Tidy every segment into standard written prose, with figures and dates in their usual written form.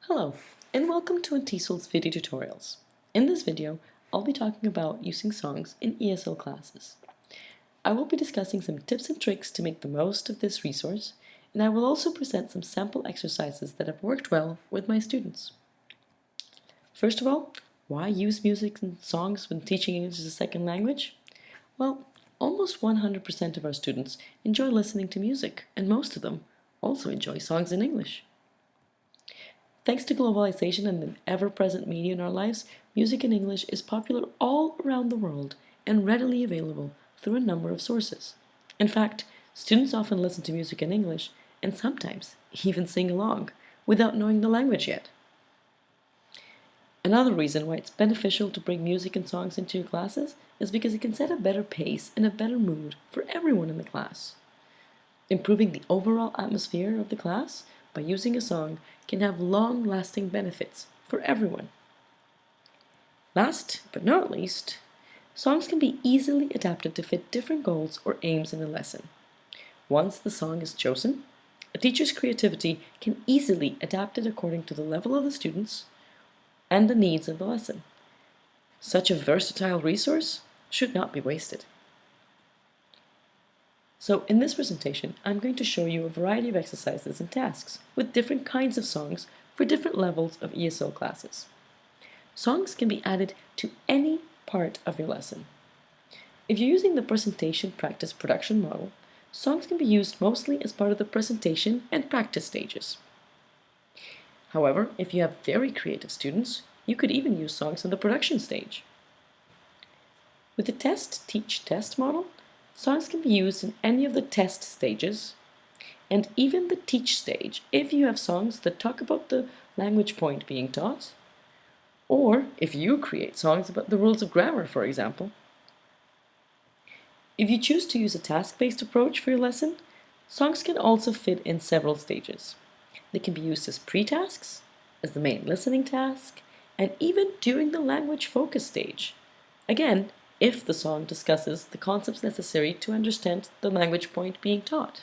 Hello, and welcome to Antisol's video tutorials. In this video, I'll be talking about using songs in ESL classes. I will be discussing some tips and tricks to make the most of this resource, and I will also present some sample exercises that have worked well with my students. First of all, why use music and songs when teaching English as a second language? Well, almost 100% of our students enjoy listening to music, and most of them also enjoy songs in English. Thanks to globalization and the ever-present media in our lives, music in English is popular all around the world and readily available through a number of sources. In fact, students often listen to music in English and sometimes even sing along without knowing the language yet. Another reason why it's beneficial to bring music and songs into your classes is because it can set a better pace and a better mood for everyone in the class. Improving the overall atmosphere of the class by using a song can have long-lasting benefits for everyone. Last but not least, songs can be easily adapted to fit different goals or aims in a lesson. Once the song is chosen, a teacher's creativity can easily adapt it according to the level of the students and the needs of the lesson. Such a versatile resource should not be wasted. So in this presentation, I'm going to show you a variety of exercises and tasks with different kinds of songs for different levels of ESL classes. Songs can be added to any part of your lesson. If you're using the presentation practice production model, songs can be used mostly as part of the presentation and practice stages. However, if you have very creative students, you could even use songs in the production stage. With the test, teach, test model, songs can be used in any of the test stages and even the teach stage if you have songs that talk about the language point being taught, or if you create songs about the rules of grammar, for example. If you choose to use a task-based approach for your lesson, songs can also fit in several stages. They can be used as pre-tasks, as the main listening task, and even during the language focus stage. Again, if the song discusses the concepts necessary to understand the language point being taught.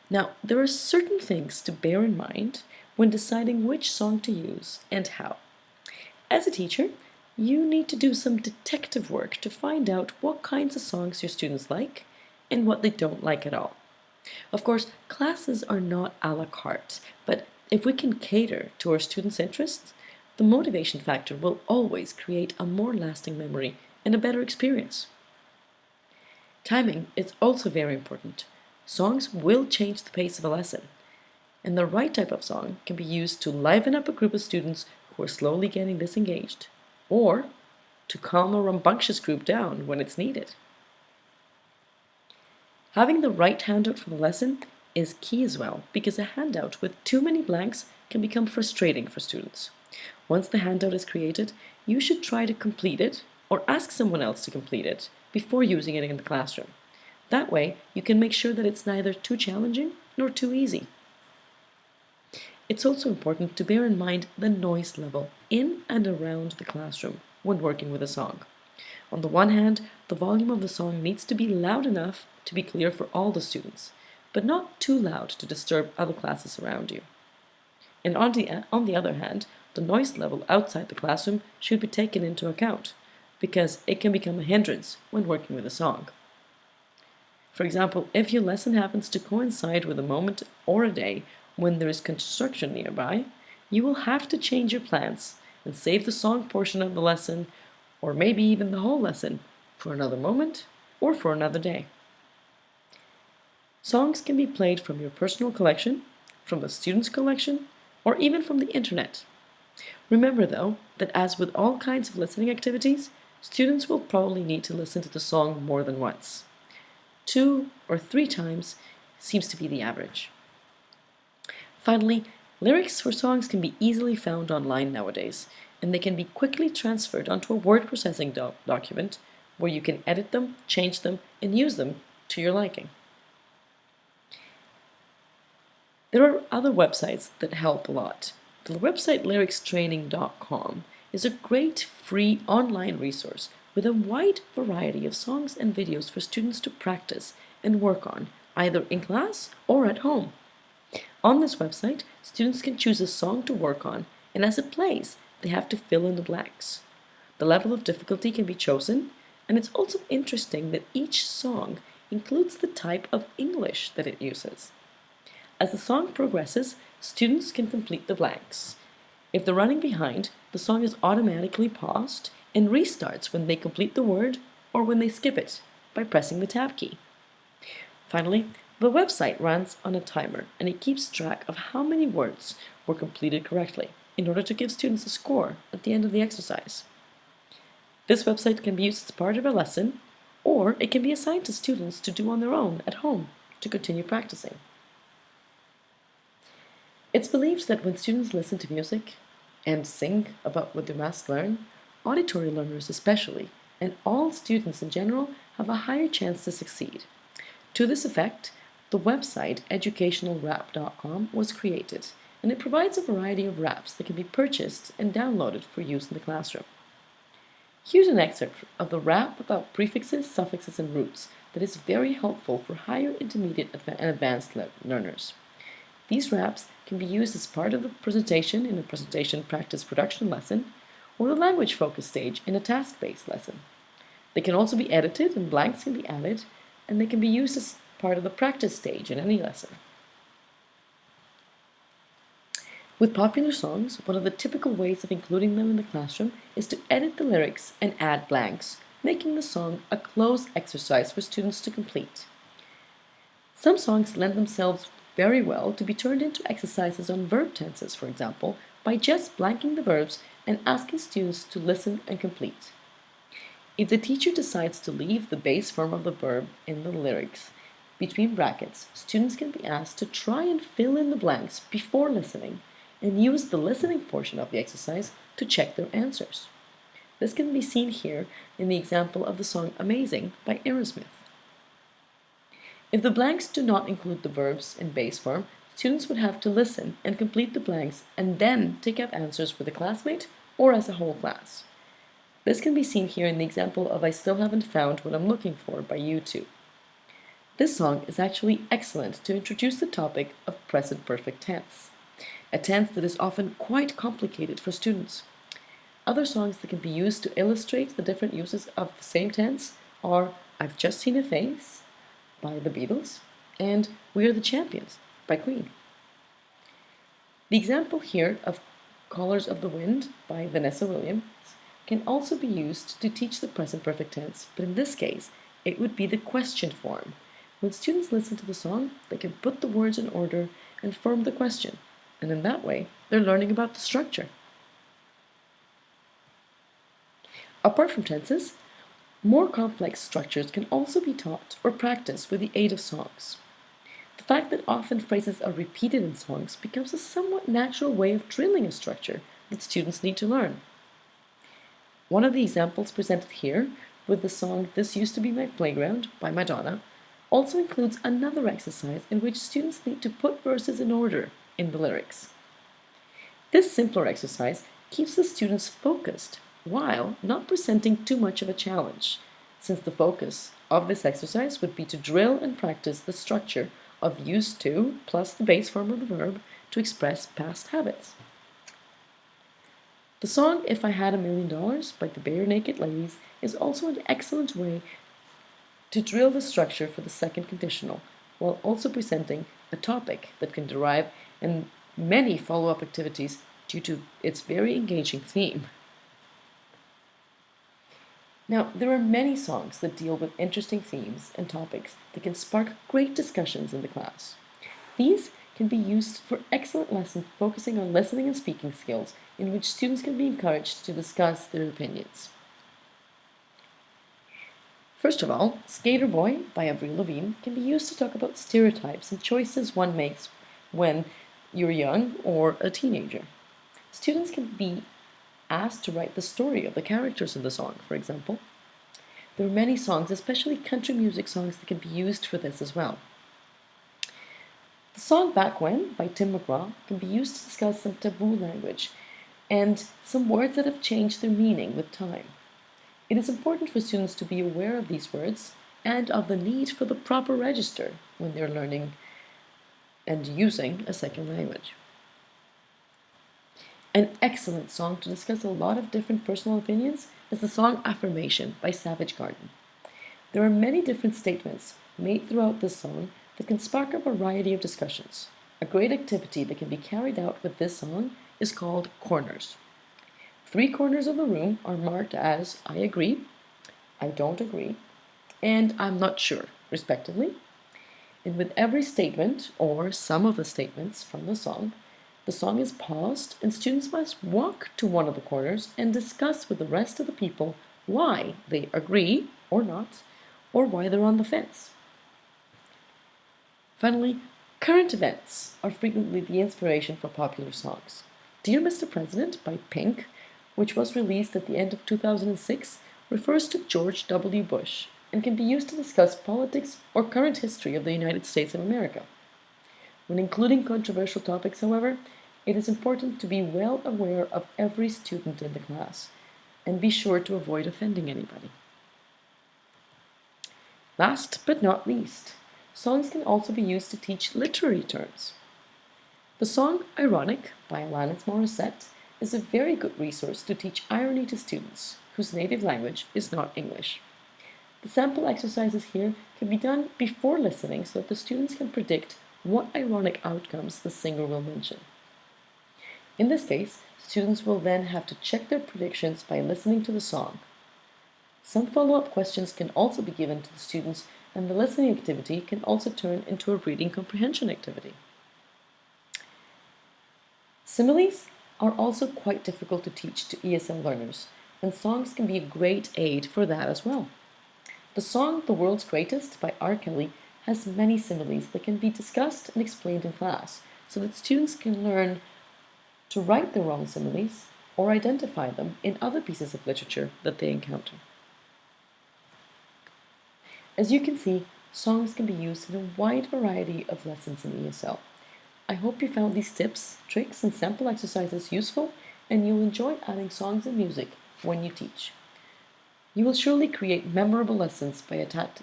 Now, there are certain things to bear in mind when deciding which song to use and how. As a teacher, you need to do some detective work to find out what kinds of songs your students like and what they don't like at all. Of course, classes are not a la carte, but if we can cater to our students' interests, the motivation factor will always create a more lasting memory and a better experience. Timing is also very important. Songs will change the pace of a lesson, and the right type of song can be used to liven up a group of students who are slowly getting disengaged, or to calm a rambunctious group down when it's needed. Having the right handout for the lesson is key as well, because a handout with too many blanks can become frustrating for students. Once the handout is created, you should try to complete it or ask someone else to complete it before using it in the classroom. That way, you can make sure that it's neither too challenging nor too easy. It's also important to bear in mind the noise level in and around the classroom when working with a song. On the one hand, the volume of the song needs to be loud enough to be clear for all the students, but not too loud to disturb other classes around you. And on the other hand, the noise level outside the classroom should be taken into account, because it can become a hindrance when working with a song. For example, if your lesson happens to coincide with a moment or a day when there is construction nearby, you will have to change your plans and save the song portion of the lesson, or maybe even the whole lesson, for another moment or for another day. Songs can be played from your personal collection, from the student's collection, or even from the internet. Remember though, that as with all kinds of listening activities, students will probably need to listen to the song more than once. 2 or 3 times seems to be the average. Finally, lyrics for songs can be easily found online nowadays, and they can be quickly transferred onto a word processing document where you can edit them, change them, and use them to your liking. There are other websites that help a lot. The website lyricstraining.com is a great free online resource with a wide variety of songs and videos for students to practice and work on, either in class or at home. On this website, students can choose a song to work on, and as it plays, they have to fill in the blanks. The level of difficulty can be chosen, and it's also interesting that each song includes the type of English that it uses. As the song progresses, students can complete the blanks. If they're running behind, the song is automatically paused and restarts when they complete the word or when they skip it by pressing the tab key. Finally, the website runs on a timer and it keeps track of how many words were completed correctly in order to give students a score at the end of the exercise. This website can be used as part of a lesson, or it can be assigned to students to do on their own at home to continue practicing. It's believed that when students listen to music and sing about what they must learn, auditory learners especially, and all students in general, have a higher chance to succeed. To this effect, the website educationalrap.com was created, and it provides a variety of raps that can be purchased and downloaded for use in the classroom. Here's an excerpt of the rap about prefixes, suffixes, and roots that is very helpful for higher, intermediate, and advanced learners. These raps can be used as part of the presentation in a presentation practice production lesson, or the language focus stage in a task-based lesson. They can also be edited and blanks can be added, and they can be used as part of the practice stage in any lesson. With popular songs, one of the typical ways of including them in the classroom is to edit the lyrics and add blanks, making the song a closed exercise for students to complete. Some songs lend themselves very well to be turned into exercises on verb tenses, for example, by just blanking the verbs and asking students to listen and complete. If the teacher decides to leave the base form of the verb in the lyrics between brackets, students can be asked to try and fill in the blanks before listening and use the listening portion of the exercise to check their answers. This can be seen here in the example of the song Amazing by Aerosmith. If the blanks do not include the verbs in base form, students would have to listen and complete the blanks and then take up answers with a classmate or as a whole class. This can be seen here in the example of I Still Haven't Found What I'm Looking For by U2. This song is actually excellent to introduce the topic of present perfect tense, a tense that is often quite complicated for students. Other songs that can be used to illustrate the different uses of the same tense are I've Just Seen a Face by the Beatles and We Are the Champions by Queen. The example here of Colors of the Wind by Vanessa Williams can also be used to teach the present perfect tense, but in this case, it would be the question form. When students listen to the song, they can put the words in order and form the question, and in that way, they're learning about the structure. Apart from tenses, more complex structures can also be taught or practiced with the aid of songs. The fact that often phrases are repeated in songs becomes a somewhat natural way of drilling a structure that students need to learn. One of the examples presented here with the song This Used to Be My Playground by Madonna also includes another exercise in which students need to put verses in order in the lyrics. This simpler exercise keeps the students focused while not presenting too much of a challenge, since the focus of this exercise would be to drill and practice the structure of used to plus the base form of the verb to express past habits. The song If I Had $1,000,000 by the Barenaked Ladies is also an excellent way to drill the structure for the second conditional, while also presenting a topic that can derive in many follow-up activities due to its very engaging theme. Now, there are many songs that deal with interesting themes and topics that can spark great discussions in the class. These can be used for excellent lessons focusing on listening and speaking skills, in which students can be encouraged to discuss their opinions. First of all, Skater Boy by Avril Lavigne can be used to talk about stereotypes and choices one makes when you're young or a teenager. Students can be asked to write the story of the characters in the song, for example. There are many songs, especially country music songs, that can be used for this as well. The song Back When by Tim McGraw can be used to discuss some taboo language and some words that have changed their meaning with time. It is important for students to be aware of these words and of the need for the proper register when they're learning and using a second language. An excellent song to discuss a lot of different personal opinions is the song Affirmation by Savage Garden. There are many different statements made throughout this song that can spark a variety of discussions. A great activity that can be carried out with this song is called corners. 3 corners of the room are marked as I agree, I don't agree, and I'm not sure, respectively. And with every statement, or some of the statements from the song is paused and students must walk to one of the corners and discuss with the rest of the people why they agree or not, or why they're on the fence. Finally, current events are frequently the inspiration for popular songs. Dear Mr. President by Pink, which was released at the end of 2006, refers to George W. Bush and can be used to discuss politics or current history of the United States of America. When including controversial topics, however, it is important to be well aware of every student in the class and be sure to avoid offending anybody. Last but not least, songs can also be used to teach literary terms. The song Ironic by Alanis Morissette is a very good resource to teach irony to students whose native language is not English. The sample exercises here can be done before listening so that the students can predict what ironic outcomes the singer will mention. In this case, students will then have to check their predictions by listening to the song. Some follow-up questions can also be given to the students, and the listening activity can also turn into a reading comprehension activity. Similes are also quite difficult to teach to ESL learners, and songs can be a great aid for that as well. The song The World's Greatest by R. Kelly has many similes that can be discussed and explained in class, so that students can learn to write the wrong similes or identify them in other pieces of literature that they encounter. As you can see, songs can be used in a wide variety of lessons in ESL. I hope you found these tips, tricks, and sample exercises useful, and you'll enjoy adding songs and music when you teach. You will surely create memorable lessons by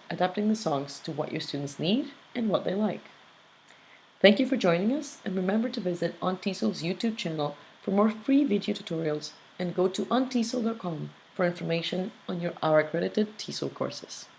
adapting the songs to what your students need and what they like. Thank you for joining us, and remember to visit Aunt TESOL's YouTube channel for more free video tutorials, and go to auntTESOL.com for information on our accredited TESOL courses.